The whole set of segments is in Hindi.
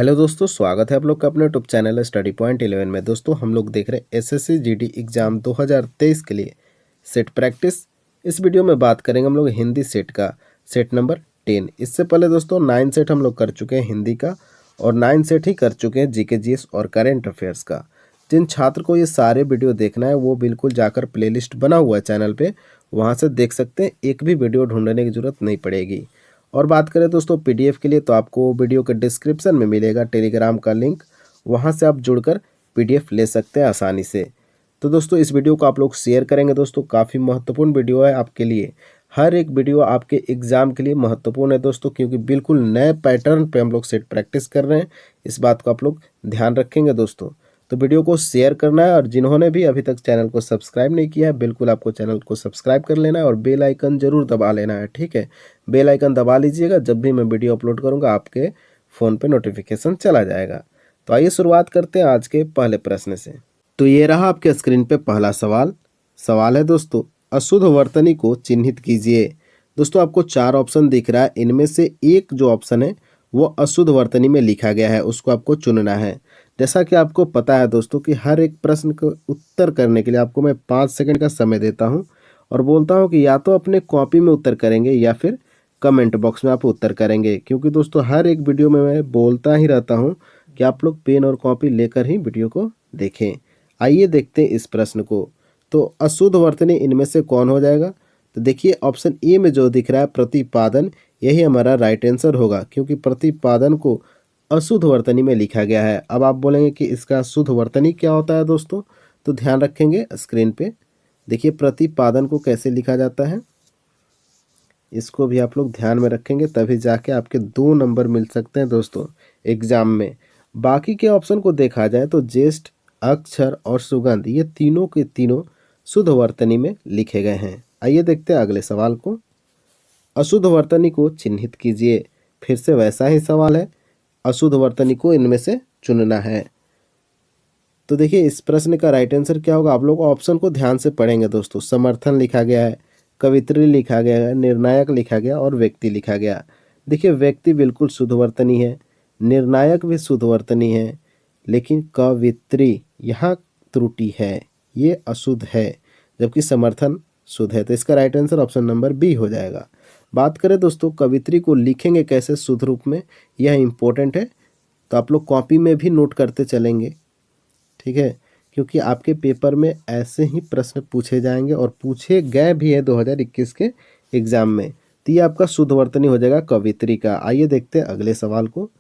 हेलो दोस्तों, स्वागत है आप लोग का अपने यूट्यूब चैनल स्टडी पॉइंट 11 में। दोस्तों हम लोग देख रहे हैं एसएससी जीडी एग्ज़ाम 2023 के लिए सेट प्रैक्टिस। इस वीडियो में बात करेंगे हम लोग हिंदी सेट का, सेट नंबर 10। इससे पहले दोस्तों 9 सेट हम लोग कर चुके हैं हिंदी का, और 9 सेट ही कर चुके हैं जीके जीएस और करेंट अफेयर्स का। जिन छात्र को ये सारे वीडियो देखना है वो बिल्कुल जाकर प्लेलिस्ट बना हुआ है चैनल पर, वहाँ से देख सकते हैं। एक भी वीडियो ढूंढने की ज़रूरत नहीं पड़ेगी। और बात करें दोस्तों पीडीएफ के लिए, तो आपको वीडियो के डिस्क्रिप्शन में मिलेगा टेलीग्राम का लिंक, वहां से आप जुड़कर पीडीएफ ले सकते हैं आसानी से। तो दोस्तों इस वीडियो को आप लोग शेयर करेंगे। दोस्तों काफ़ी महत्वपूर्ण वीडियो है आपके लिए। हर एक वीडियो आपके एग्ज़ाम के लिए महत्वपूर्ण है दोस्तों, क्योंकि बिल्कुल नए पैटर्न पे हम लोग सेट प्रैक्टिस कर रहे हैं। इस बात को आप लोग ध्यान रखेंगे दोस्तों। तो वीडियो को शेयर करना है, और जिन्होंने भी अभी तक चैनल को सब्सक्राइब नहीं किया है, बिल्कुल आपको चैनल को सब्सक्राइब कर लेना है और बेल आइकन जरूर दबा लेना है, ठीक है। बेल आइकन दबा लीजिएगा, जब भी मैं वीडियो अपलोड करूंगा आपके फ़ोन पे नोटिफिकेशन चला जाएगा। तो आइए शुरुआत करते हैं आज के पहले प्रश्न से। तो ये रहा आपके स्क्रीन पे पहला सवाल। सवाल है दोस्तों, अशुद्ध वर्तनी को चिन्हित कीजिए। दोस्तों आपको 4 ऑप्शन दिख रहा है, इनमें से एक जो ऑप्शन है वो अशुद्ध वर्तनी में लिखा गया है, उसको आपको चुनना है। जैसा कि आपको पता है दोस्तों कि हर एक प्रश्न को उत्तर करने के लिए आपको मैं 5 सेकंड का समय देता हूं, और बोलता हूं कि या तो अपने कॉपी में उत्तर करेंगे या फिर कमेंट बॉक्स में आप उत्तर करेंगे। क्योंकि दोस्तों हर एक वीडियो में मैं बोलता ही रहता हूं कि आप लोग पेन और कॉपी लेकर ही वीडियो को देखें। आइए देखते हैं इस प्रश्न को। तो अशुद्ध वर्तनी इनमें से कौन हो जाएगा? तो देखिए ऑप्शन ए में जो दिख रहा है प्रतिपादन, यही हमारा राइट आंसर होगा, क्योंकि प्रतिपादन को अशुद्ध वर्तनी में लिखा गया है। अब आप बोलेंगे कि इसका शुद्ध वर्तनी क्या होता है दोस्तों, तो ध्यान रखेंगे स्क्रीन पे। देखिए प्रतिपादन को कैसे लिखा जाता है, इसको भी आप लोग ध्यान में रखेंगे, तभी जाके आपके 2 नंबर मिल सकते हैं दोस्तों एग्जाम में। बाकी के ऑप्शन को देखा जाए तो ज्येष्ठ, अक्षर और सुगंध, ये तीनों के तीनों शुद्ध वर्तनी में लिखे गए हैं। आइए देखते हैं अगले सवाल को। अशुद्ध वर्तनी को चिन्हित कीजिए। फिर से वैसा ही सवाल है, अशुद्ध वर्तनी को इनमें से चुनना है। तो देखिए इस प्रश्न का राइट आंसर क्या होगा, आप लोग ऑप्शन को ध्यान से पढ़ेंगे दोस्तों। समर्थन लिखा गया है, कवित्री लिखा गया है, निर्णायक लिखा गया और व्यक्ति लिखा गया। देखिए व्यक्ति बिल्कुल शुद्ध वर्तनी है, निर्णायक भी शुद्ध वर्तनी है, लेकिन कवित्री यहाँ त्रुटि है, ये अशुद्ध है, जबकि समर्थन शुद्ध है। तो इसका right answer option number B हो जाएगा। बात करें दोस्तों कवित्री को लिखेंगे कैसे शुद्ध रूप में, यह इंपॉर्टेंट है, तो आप लोग कॉपी में भी नोट करते चलेंगे, ठीक है, क्योंकि आपके पेपर में ऐसे ही प्रश्न पूछे जाएंगे और पूछे गए भी है 2021 के एग्जाम में। तो ये आपका शुद्ध वर्तनी हो जाएगा कवित्री का। आइए देखते हैं अगले सवाल को।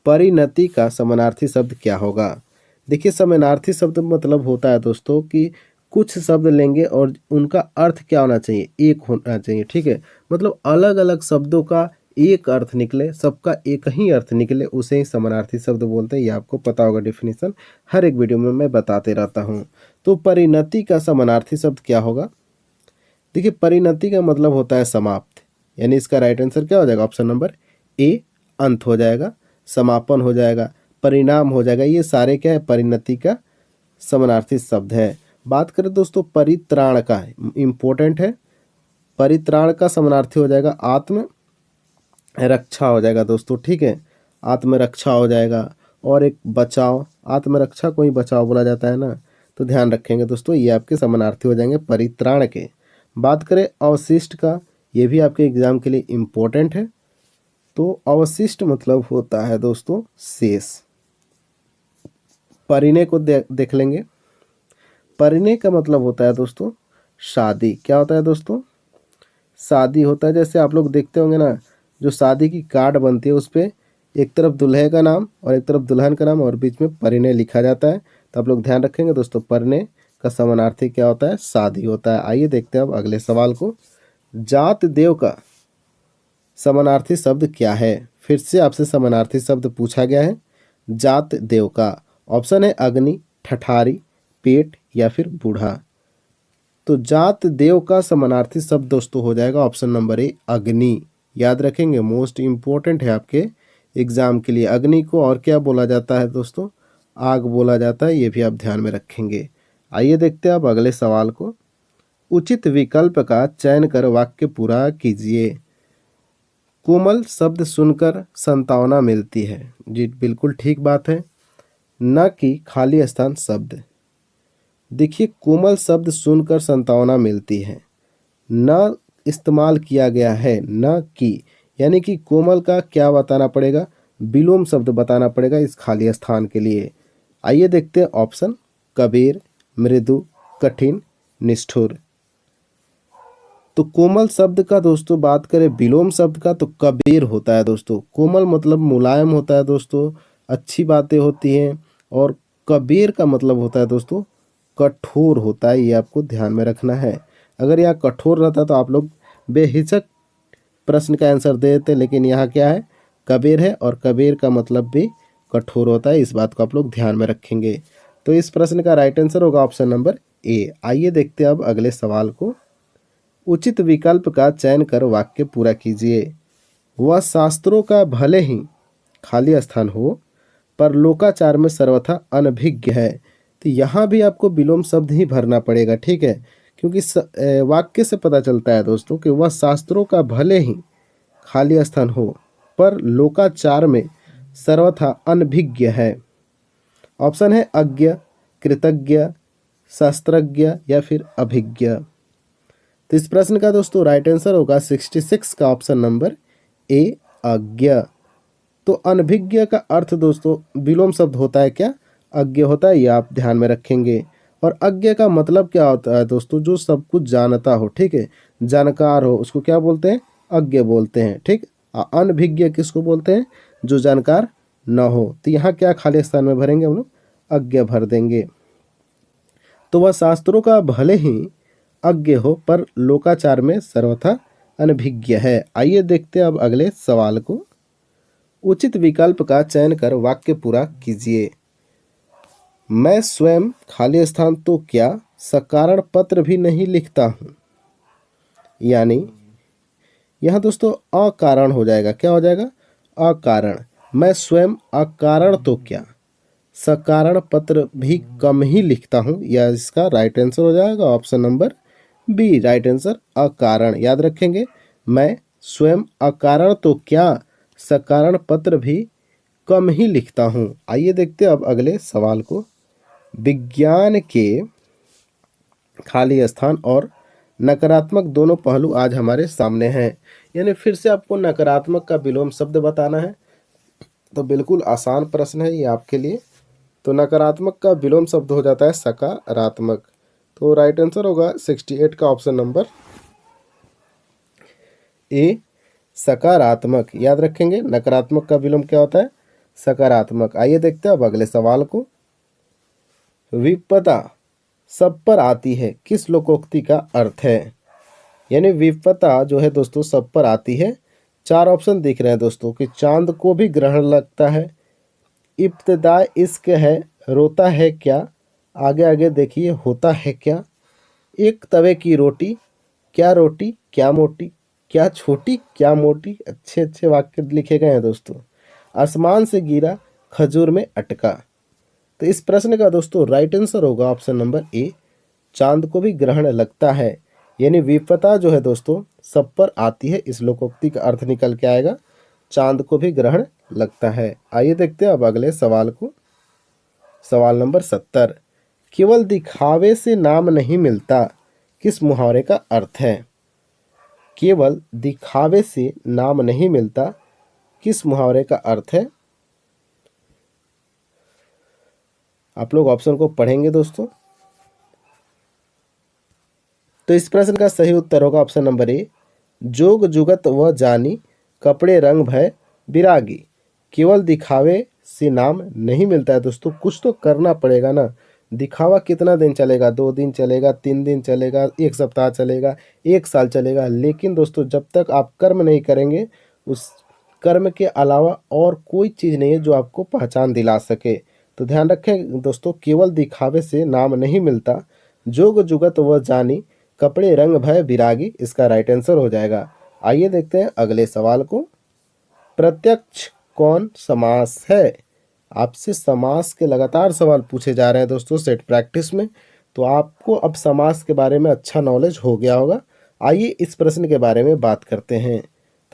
परिणति का समानार्थी शब्द क्या होगा? देखिए समानार्थी शब्द मतलब होता है दोस्तों कि कुछ शब्द लेंगे और उनका अर्थ क्या होना चाहिए, एक होना चाहिए, ठीक है। मतलब अलग अलग शब्दों का एक अर्थ निकले, सबका एक ही अर्थ निकले, उसे ही समानार्थी शब्द बोलते हैं। ये आपको पता होगा, डेफिनेशन हर एक वीडियो में मैं बताते रहता हूँ। तो परिणति का समानार्थी शब्द क्या होगा? देखिए परिणति का मतलब होता है समाप्त, यानी इसका राइट आंसर क्या हो जाएगा, ऑप्शन नंबर ए अंत हो जाएगा, समापन हो जाएगा, परिणाम हो जाएगा। ये सारे क्या है, परिणति का समानार्थी शब्द है। बात करें दोस्तों परित्राण का, इम्पोर्टेंट है। परित्राण का समानार्थी हो जाएगा आत्म रक्षा हो जाएगा दोस्तों, ठीक है, आत्मरक्षा हो जाएगा। और एक बचाव, आत्मरक्षा को ही बचाव बोला जाता है ना, तो ध्यान रखेंगे दोस्तों, ये आपके समानार्थी हो जाएंगे परित्राण के। बात करें अवशिष्ट का, ये भी आपके एग्जाम के लिए इम्पोर्टेंट है। तो अवशिष्ट मतलब होता है दोस्तों शेष। परिणय को देख लेंगे। परिणय का मतलब होता है दोस्तों शादी। क्या होता है दोस्तों? शादी होता है। जैसे आप लोग देखते होंगे ना, जो शादी की कार्ड बनती है उस पर एक तरफ दूल्हे का नाम और एक तरफ दुल्हन का नाम और बीच में परिणय लिखा जाता है। तो आप लोग ध्यान रखेंगे दोस्तों, परिणय का समानार्थी क्या होता है, शादी होता है। आइए देखते हैं अब अगले सवाल को। जात देव का समानार्थी शब्द क्या है? फिर से आपसे समानार्थी शब्द पूछा गया है जात देव का। ऑप्शन है अग्नि, ठठारी, पेट या फिर बूढ़ा। तो जात देव का समानार्थी शब्द दोस्तों हो जाएगा ऑप्शन नंबर ए अग्नि। याद रखेंगे, मोस्ट इंपॉर्टेंट है आपके एग्जाम के लिए। अग्नि को और क्या बोला जाता है दोस्तों? आग बोला जाता है, ये भी आप ध्यान में रखेंगे। आइए देखते हैं अब अगले सवाल को। उचित विकल्प का चयन कर वाक्य पूरा कीजिए। कोमल शब्द सुनकर संतावना मिलती है। जी बिल्कुल ठीक बात है। न कि खाली स्थान शब्द। देखिए कोमल शब्द सुनकर संतावना मिलती है, न इस्तेमाल किया गया है, न कि, यानी कि कोमल का क्या बताना पड़ेगा, विलोम शब्द बताना पड़ेगा इस खाली स्थान के लिए। आइए देखते हैं ऑप्शन। कबीर, मृदु, कठिन, निष्ठुर। तो कोमल शब्द का दोस्तों बात करें विलोम शब्द का तो कबीर होता है दोस्तों। कोमल मतलब मुलायम होता है दोस्तों, अच्छी बातें होती हैं। और कबीर का मतलब होता है दोस्तों कठोर होता है, ये आपको ध्यान में रखना है। अगर यहाँ कठोर रहता तो आप लोग बेहिचक प्रश्न का आंसर दे देते, लेकिन यहाँ क्या है, कबीर है और कबीर का मतलब भी कठोर होता है। इस बात को आप लोग ध्यान में रखेंगे। तो इस प्रश्न का राइट आंसर होगा ऑप्शन नंबर ए। आइए देखते हैं अब अगले सवाल को। उचित विकल्प का चयन कर वाक्य पूरा कीजिए। वह शास्त्रों का भले ही खाली स्थान हो पर लोकाचार में सर्वथा अनभिज्ञ है। तो यहाँ भी आपको विलोम शब्द ही भरना पड़ेगा, ठीक है, क्योंकि वाक्य से पता चलता है दोस्तों कि वह शास्त्रों का भले ही खाली स्थान हो पर लोकाचार में सर्वथा अनभिज्ञ है। ऑप्शन है अज्ञ, कृतज्ञ, शास्त्रज्ञ या फिर अभिज्ञ। तो इस प्रश्न का दोस्तों राइट आंसर होगा 66 का ऑप्शन नंबर ए, अज्ञ। तो अनभिज्ञ का अर्थ दोस्तों विलोम शब्द होता है क्या, अज्ञ होता है, ये आप ध्यान में रखेंगे। और अज्ञ का मतलब क्या होता है दोस्तों, जो सब कुछ जानता हो, ठीक है, जानकार हो, उसको क्या बोलते हैं, अज्ञ बोलते हैं, ठीक। अनभिज्ञ किसको बोलते हैं, जो जानकार न हो। तो यहाँ क्या खाली स्थान में भरेंगे हम लोग, अज्ञ भर देंगे। तो वह शास्त्रों का भले ही अज्ञ हो पर लोकाचार में सर्वथा अनभिज्ञ है। आइए देखते हैं अब अगले सवाल को। उचित विकल्प का चयन कर वाक्य पूरा कीजिए। मैं स्वयं खाली स्थान तो क्या सकारण पत्र भी नहीं लिखता हूँ। यानी यहाँ दोस्तों अकारण हो जाएगा, क्या हो जाएगा, अकारण। मैं स्वयं अकारण तो क्या सकारण पत्र भी कम ही लिखता हूँ, या इसका राइट आंसर हो जाएगा option number B, right answer अकारण। याद रखेंगे, मैं स्वयं अकारण तो क्या सकारण पत्र भी कम ही लिखता हूँ। आइए देखते हैं अब अगले सवाल को। विज्ञान के खाली स्थान और नकारात्मक दोनों पहलू आज हमारे सामने हैं। यानी फिर से आपको नकारात्मक का विलोम शब्द बताना है, तो बिल्कुल आसान प्रश्न है ये आपके लिए। तो नकारात्मक का विलोम शब्द हो जाता है सकारात्मक। तो राइट आंसर होगा 68 का ऑप्शन नंबर ए, सकारात्मक। याद रखेंगे नकारात्मक का विलोम क्या होता है, सकारात्मक। आइए देखते हैं अब अगले सवाल को। विपदा सब पर आती है किस लोकोक्ति का अर्थ है। यानी विपदा जो है दोस्तों सब पर आती है। चार ऑप्शन दिख रहे हैं दोस्तों कि चांद को भी ग्रहण लगता है, इब्तिदा इश्क है, रोता है क्या, आगे आगे देखिए होता है क्या, एक तवे की रोटी क्या मोटी, क्या छोटी क्या मोटी। अच्छे अच्छे वाक्य लिखे गए हैं दोस्तों। आसमान से गिरा खजूर में अटका। तो इस प्रश्न का दोस्तों राइट आंसर होगा ऑप्शन नंबर ए, चांद को भी ग्रहण लगता है। यानी विपदा जो है दोस्तों सब पर आती है, इस लोकोक्ति का अर्थ निकल के आएगा चांद को भी ग्रहण लगता है। आइए देखते हैं अब अगले सवाल को। सवाल नंबर 70। केवल दिखावे से नाम नहीं मिलता किस मुहावरे का अर्थ है। केवल दिखावे से नाम नहीं मिलता किस मुहावरे का अर्थ है। आप लोग ऑप्शन को पढ़ेंगे दोस्तों। तो इस प्रश्न का सही उत्तर होगा ऑप्शन नंबर ए, जोग जुगत व जानी कपड़े रंग भय बिरागी। केवल दिखावे से नाम नहीं मिलता है दोस्तों, कुछ तो करना पड़ेगा ना। दिखावा कितना दिन चलेगा, 2 दिन चलेगा, 3 दिन चलेगा, 1 सप्ताह चलेगा, 1 साल चलेगा, लेकिन दोस्तों जब तक आप कर्म नहीं करेंगे उस कर्म के अलावा और कोई चीज़ नहीं है जो आपको पहचान दिला सके। तो ध्यान रखें दोस्तों, केवल दिखावे से नाम नहीं मिलता, जोग जुगत व जानी कपड़े रंग भय बिरागी, इसका राइट आंसर हो जाएगा। आइए देखते हैं अगले सवाल को। प्रत्यक्ष कौन समास है। आपसे समास के लगातार सवाल पूछे जा रहे हैं दोस्तों सेट प्रैक्टिस में, तो आपको अब समास के बारे में अच्छा नॉलेज हो गया होगा। आइए इस प्रश्न के बारे में बात करते हैं।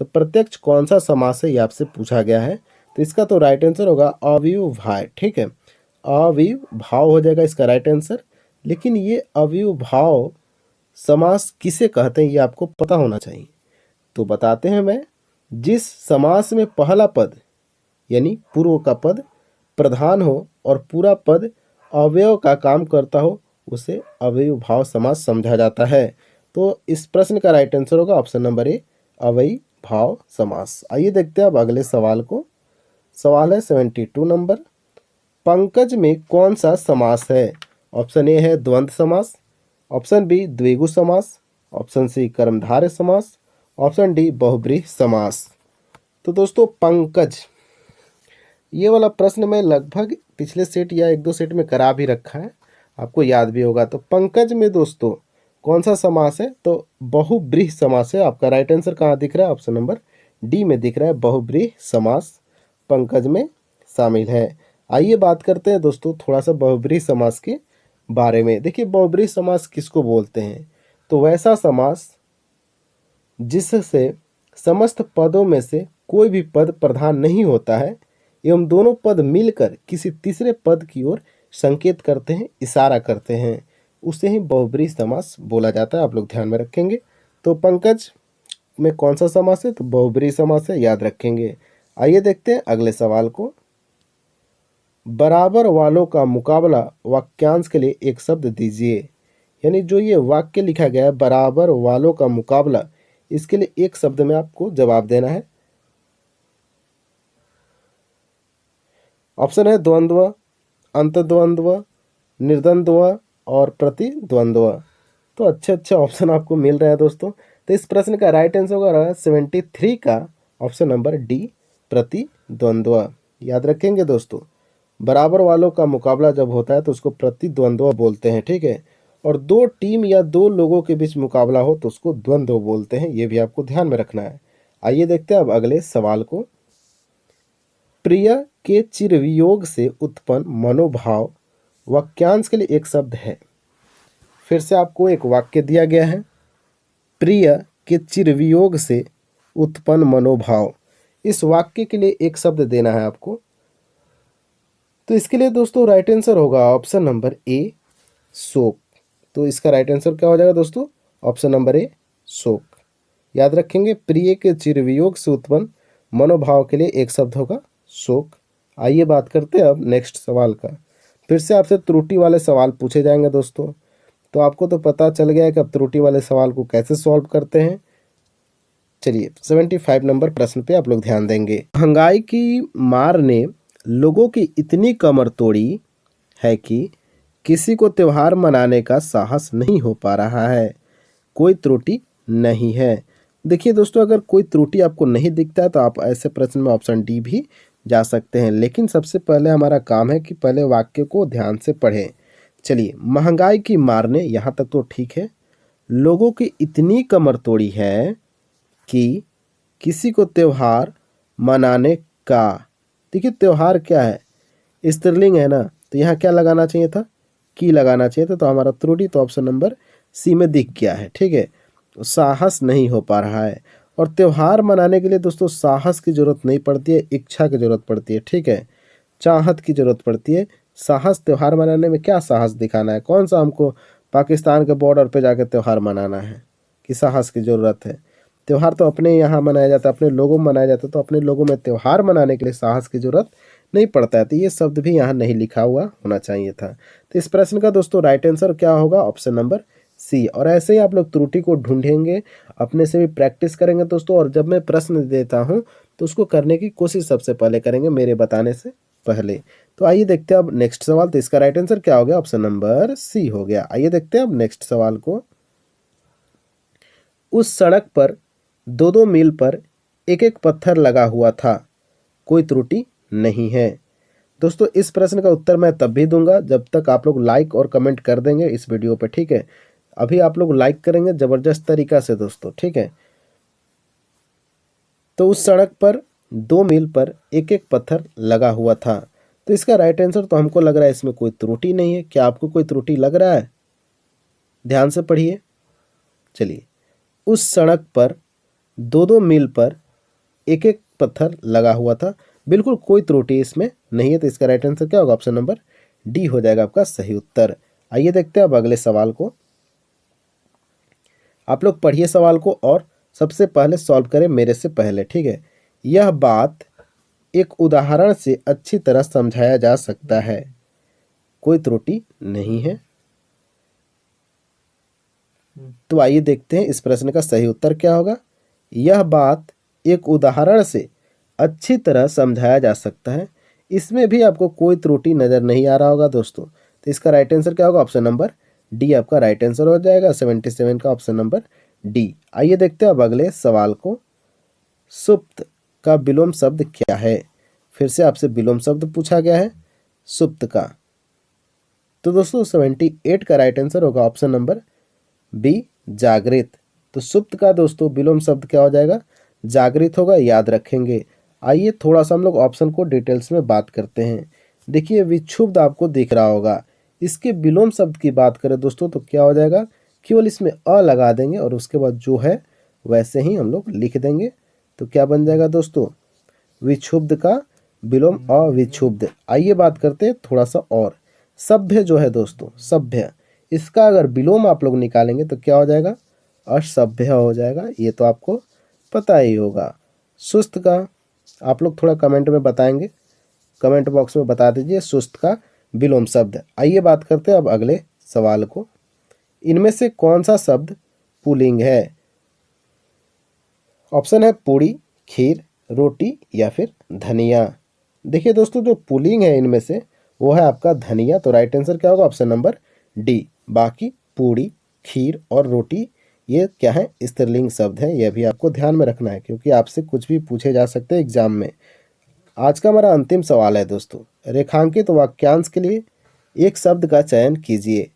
तो प्रत्यक्ष कौन सा समास है ये आपसे पूछा गया है। तो इसका तो राइट आंसर होगा अविभाज्य। ठीक है, अविभाव हो जाएगा इसका राइट आंसर। लेकिन ये अविभाव समास किसे कहते हैं ये आपको पता होना चाहिए। तो बताते हैं मैं, जिस समास में पहला पद यानी पूर्व का पद प्रधान हो और पूरा पद अवयव का काम करता हो उसे अव्ययीभाव समास समझा जाता है। तो इस प्रश्न का राइट आंसर होगा ऑप्शन नंबर ए, अव्ययीभाव समास। आइए देखते हैं अब अगले सवाल को। सवाल है 72 नंबर, पंकज में कौन सा समास है? ऑप्शन ए है द्वंद्व समास, ऑप्शन बी द्विगु समास, ऑप्शन सी कर्मधारय समास, ऑप्शन डी बहुब्रीहि समास। तो दोस्तों पंकज, ये वाला प्रश्न मैं लगभग पिछले सेट या एक दो सेट में करा भी रखा है, आपको याद भी होगा। तो पंकज में दोस्तों कौन सा समास है? तो बहुब्रीहि समास है। आपका राइट आंसर कहाँ दिख रहा है? ऑप्शन नंबर डी में दिख रहा है, बहुब्रीहि समास पंकज में शामिल है। आइए बात करते हैं दोस्तों थोड़ा सा बहुब्रीहि समास के बारे में। देखिए बहुब्रीहि समास किसको बोलते हैं? तो वैसा समास जिससे समस्त पदों में से कोई भी पद प्रधान नहीं होता है एवं दोनों पद मिलकर किसी तीसरे पद की ओर संकेत करते हैं, इशारा करते हैं, उसे ही बहुब्रीहि समास बोला जाता है। आप लोग ध्यान में रखेंगे। तो पंकज में कौन सा समास है? तो बहुब्रीहि समास है, याद रखेंगे। आइए देखते हैं अगले सवाल को। बराबर वालों का मुकाबला वाक्यांश के लिए एक शब्द दीजिए। यानी जो ये वाक्य लिखा गया है बराबर वालों का मुकाबला, इसके लिए एक शब्द में आपको जवाब देना है। ऑप्शन है द्वंद्व, अंतद्वंद्व, निर्द्वंद्व और प्रतिद्वंद्व। तो अच्छे ऑप्शन आपको मिल रहे हैं दोस्तों। तो इस प्रश्न का राइट आंसर होगा 73 का ऑप्शन नंबर डी, प्रतिद्वंद्व। याद रखेंगे दोस्तों, बराबर वालों का मुकाबला जब होता है तो उसको प्रतिद्वंद्व बोलते हैं। ठीक है, और दो टीम या दो लोगों के बीच मुकाबला हो तो उसको द्वंद्व बोलते हैं, ये भी आपको ध्यान में रखना है। आइए देखते हैं अब अगले सवाल को। प्रिय के चिरवियोग से उत्पन्न मनोभाव वाक्यांश के लिए एक शब्द है। फिर से आपको एक वाक्य दिया गया है, प्रिय के चिरवियोग से उत्पन्न मनोभाव। इस वाक्य के लिए एक शब्द देना है आपको। तो इसके लिए दोस्तों राइट आंसर होगा ऑप्शन नंबर ए, शोक। तो इसका राइट आंसर क्या हो जाएगा दोस्तों? ऑप्शन नंबर ए, शोक। याद रखेंगे, प्रिय के चिरवियोग से उत्पन्न मनोभाव के लिए एक शब्द होगा शोक। आइए बात करते हैं अब नेक्स्ट सवाल का। फिर से आपसे त्रुटि वाले सवाल पूछे जाएंगे दोस्तों। तो आपको तो पता चल गया है कि अब त्रुटि वाले सवाल को कैसे सॉल्व करते हैं। चलिए 75 नंबर प्रश्न पे आप लोग ध्यान देंगे। महंगाई की मार ने लोगों की इतनी कमर तोड़ी है कि किसी को त्योहार मनाने का साहस नहीं हो पा रहा है। कोई त्रुटि नहीं है। देखिए दोस्तों, अगर कोई त्रुटि आपको नहीं दिखता है तो आप ऐसे प्रश्न में ऑप्शन डी भी जा सकते हैं। लेकिन सबसे पहले हमारा काम है कि पहले वाक्य को ध्यान से पढ़ें। चलिए, महंगाई की मार ने, यहाँ तक तो ठीक है। लोगों की इतनी कमर तोड़ी है कि किसी को त्योहार मनाने का, देखिए त्योहार क्या है? स्त्रीलिंग है ना, तो यहाँ क्या लगाना चाहिए था? की लगाना चाहिए था। तो हमारा त्रुटि तो ऑप्शन नंबर सी में दिख गया है। ठीक है, साहस नहीं हो पा रहा है। और त्योहार मनाने के लिए दोस्तों साहस की जरूरत नहीं पड़ती है, इच्छा की जरूरत पड़ती है। ठीक है, चाहत की जरूरत पड़ती है। साहस त्योहार मनाने में क्या साहस दिखाना है? कौन सा हमको पाकिस्तान के बॉर्डर पे जाकर त्योहार मनाना है कि साहस की जरूरत है? त्योहार तो अपने यहाँ मनाया जाता है, अपने लोगों में मनाया जाता है। तो अपने लोगों में त्योहार मनाने के लिए साहस की जरूरत नहीं पड़ता है। तो ये शब्द भी यहाँ नहीं लिखा हुआ होना चाहिए था। तो इस प्रश्न का दोस्तों राइट आंसर क्या होगा? Option number C. और ऐसे ही आप लोग त्रुटि को ढूंढेंगे, अपने से भी प्रैक्टिस करेंगे दोस्तों। और जब मैं प्रश्न देता हूँ तो उसको करने की कोशिश सबसे पहले करेंगे मेरे बताने से पहले। तो आइए देखते हैं अब नेक्स्ट सवाल। तो इसका राइट आंसर क्या हो गया? ऑप्शन नंबर सी हो गया। आइए देखते हैं अब नेक्स्ट सवाल को। उस सड़क पर दो दो मील पर एक एक पत्थर लगा हुआ था, कोई त्रुटि नहीं है। दोस्तों इस प्रश्न का उत्तर मैं तब भी दूंगा जब तक आप लोग लाइक और कमेंट कर देंगे इस वीडियो पे। ठीक है, अभी आप लोग लाइक करेंगे जबरदस्त तरीका से दोस्तों। ठीक है, तो उस सड़क पर 2 मील पर एक एक पत्थर लगा हुआ था। तो इसका राइट आंसर तो हमको लग रहा है इसमें कोई त्रुटि नहीं है। क्या आपको कोई त्रुटि लग रहा है? ध्यान से पढ़िए। चलिए, उस सड़क पर 2 2 मील पर एक एक पत्थर लगा हुआ था। बिल्कुल कोई त्रुटि इसमें नहीं है, तो इसका राइट आंसर क्या होगा? ऑप्शन नंबर डी हो जाएगा आपका सही उत्तर। आइए देखते हैं अब अगले सवाल को। आप लोग पढ़िए सवाल को और सबसे पहले सॉल्व करें मेरे से पहले, ठीक है। यह बात एक उदाहरण से अच्छी तरह समझाया जा सकता है, कोई त्रुटि नहीं है। तो आइए देखते हैं इस प्रश्न का सही उत्तर क्या होगा। यह बात एक उदाहरण से अच्छी तरह समझाया जा सकता है, इसमें भी आपको कोई त्रुटि नज़र नहीं आ रहा होगा दोस्तों। तो इसका राइट आंसर क्या होगा? ऑप्शन नंबर डी आपका राइट आंसर हो जाएगा। 77 का ऑप्शन नंबर डी। आइए देखते हैं अब अगले सवाल को। सुप्त का विलोम शब्द क्या है? फिर से आपसे विलोम शब्द पूछा गया है सुप्त का। तो दोस्तों 78 का राइट आंसर होगा ऑप्शन नंबर बी जागृत। तो सुप्त का दोस्तों विलोम शब्द क्या हो जाएगा? जागृत होगा, याद रखेंगे। आइए थोड़ा सा हम लोग ऑप्शन को डिटेल्स में बात करते हैं। देखिए विक्षुब्ध आपको दिख रहा होगा, इसके विलोम शब्द की बात करें दोस्तों तो क्या हो जाएगा? केवल इसमें अ लगा देंगे और उसके बाद जो है वैसे ही हम लोग लिख देंगे। तो क्या बन जाएगा दोस्तों? विक्षुब्ध का विलोम अविक्षुब्ध। आइए बात करते हैं थोड़ा सा और। सभ्य जो है दोस्तों, सभ्य, इसका अगर विलोम आप लोग निकालेंगे तो क्या हो जाएगा? असभ्य हो जाएगा, ये तो आपको पता ही होगा। सुस्त का आप लोग थोड़ा कमेंट में बताएंगे, कमेंट बॉक्स में बता दीजिए सुस्त का विलोम शब्द। आइए बात करते हैं अब अगले सवाल को। इनमें से कौन सा शब्द पुल्लिंग है? ऑप्शन है पूड़ी, खीर, रोटी या फिर धनिया। देखिए दोस्तों जो पुल्लिंग है इनमें से वो है आपका धनिया। तो राइट आंसर क्या होगा? Option number D. बाकी पूड़ी, खीर और रोटी ये क्या है? स्त्रीलिंग शब्द है। यह भी आपको ध्यान में रखना है क्योंकि आपसे कुछ भी पूछे जा सकते हैं एग्जाम में। आज का हमारा अंतिम सवाल है दोस्तों। रेखांकित वाक्यांश के लिए एक शब्द का चयन कीजिए।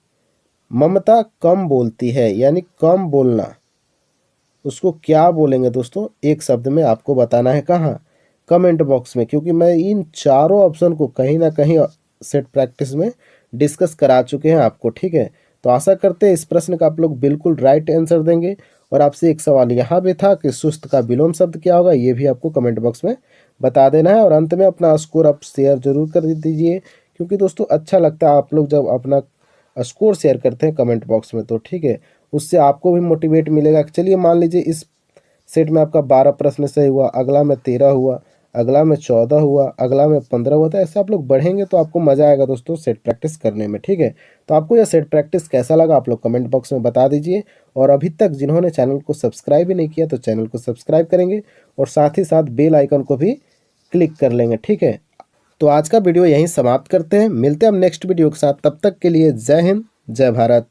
ममता कम बोलती है, यानी कम बोलना, उसको क्या बोलेंगे दोस्तों? एक शब्द में आपको बताना है। कहाँ? कमेंट बॉक्स में, क्योंकि मैं इन चारों ऑप्शन को कहीं ना कहीं सेट प्रैक्टिस में डिस्कस करा चुके हैं आपको, ठीक है। तो आशा करते हैं इस प्रश्न का आप लोग बिल्कुल राइट आंसर देंगे। और आपसे एक सवाल यहाँ भी था कि सुस्त का विलोम शब्द क्या होगा, ये भी आपको कमेंट बॉक्स में बता देना है। और अंत में अपना स्कोर आप शेयर जरूर कर दीजिए, क्योंकि दोस्तों अच्छा लगता है आप लोग जब अपना स्कोर शेयर करते हैं कमेंट बॉक्स में, तो ठीक है, उससे आपको भी मोटिवेट मिलेगा। चलिए मान लीजिए इस सेट में आपका 12 प्रश्न सही हुआ, अगला में 13 हुआ, अगला में 14 हुआ, अगला में 15 हुआ। तो ऐसे आप लोग बढ़ेंगे तो आपको मज़ा आएगा दोस्तों सेट प्रैक्टिस करने में, ठीक है। तो आपको यह सेट प्रैक्टिस कैसा लगा आप लोग कमेंट बॉक्स में बता दीजिए। और अभी तक जिन्होंने चैनल को सब्सक्राइब ही नहीं किया तो चैनल को सब्सक्राइब करेंगे और साथ ही साथ बेल आइकन को भी क्लिक कर लेंगे, ठीक है। तो आज का वीडियो यहीं समाप्त करते हैं, मिलते हैं हम नेक्स्ट वीडियो के साथ। तब तक के लिए जय हिंद, जय भारत।